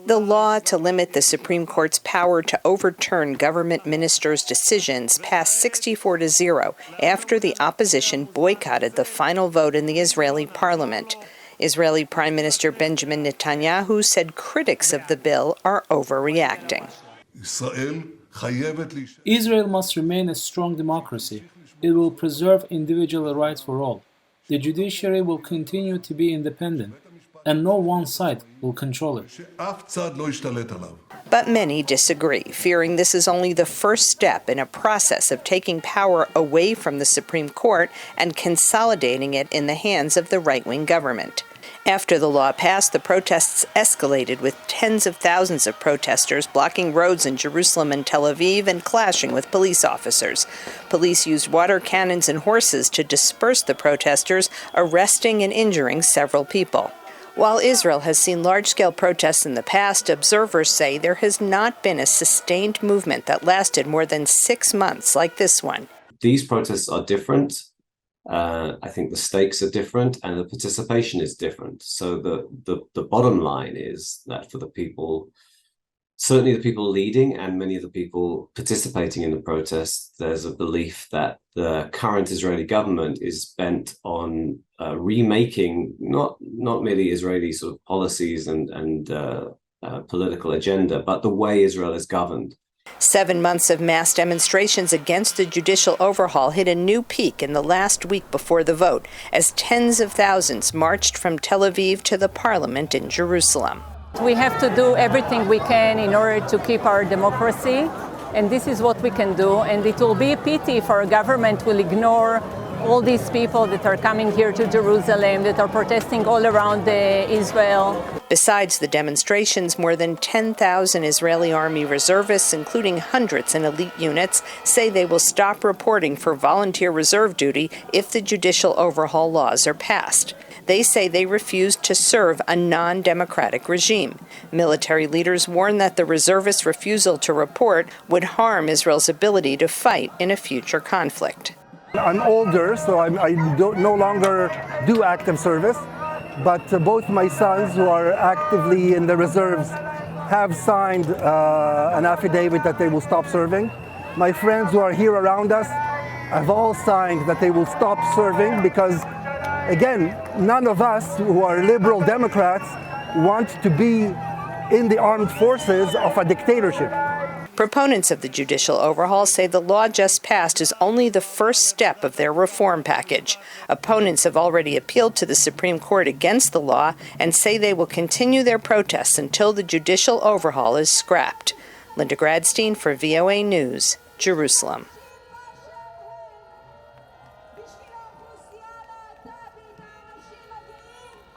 The law to limit the Supreme Court's power to overturn government ministers' decisions passed 64-0 after the opposition boycotted the final vote in the Israeli parliament. Israeli Prime Minister Benjamin Netanyahu said critics of the bill are overreacting. Israel must remain a strong democracy. It will preserve individual rights for all. The judiciary will continue to be independent, and no one side will control it. But many disagree, fearing this is only the first step in a process of taking power away from the Supreme Court and consolidating it in the hands of the right-wing government. After the law passed, the protests escalated with tens of thousands of protesters blocking roads in Jerusalem and Tel Aviv and clashing with police officers. Police used water cannons and horses to disperse the protesters, arresting and injuring several people. While Israel has seen large-scale protests in the past, observers say there has not been a sustained movement that lasted more than 6 months like this one. These protests are different. I think the stakes are different and the participation is different. So the bottom line is that for the people, certainly the people leading and many of the people participating in the protests, there's a belief that the current Israeli government is bent on remaking not merely Israeli sort of policies and political agenda, but the way Israel is governed. 7 months of mass demonstrations against the judicial overhaul hit a new peak in the last week before the vote, as tens of thousands marched from Tel Aviv to the parliament in Jerusalem. We have to do everything we can in order to keep our democracy, and this is what we can do. And it will be a pity if our government will ignore all these people that are coming here to Jerusalem, that are protesting all around Israel. Besides the demonstrations, more than 10,000 Israeli army reservists, including hundreds in elite units, say they will stop reporting for volunteer reserve duty if the judicial overhaul laws are passed. They say they refuse to serve a non-democratic regime. Military leaders warn that the reservists' refusal to report would harm Israel's ability to fight in a future conflict. I'm older, so I no longer do active service, but both my sons who are actively in the reserves have signed an affidavit that they will stop serving. My friends who are here around us have all signed that they will stop serving because, again, none of us who are liberal Democrats want to be in the armed forces of a dictatorship. Proponents of the judicial overhaul say the law just passed is only the first step of their reform package. Opponents have already appealed to the Supreme Court against the law and say they will continue their protests until the judicial overhaul is scrapped. Linda Gradstein for VOA News, Jerusalem.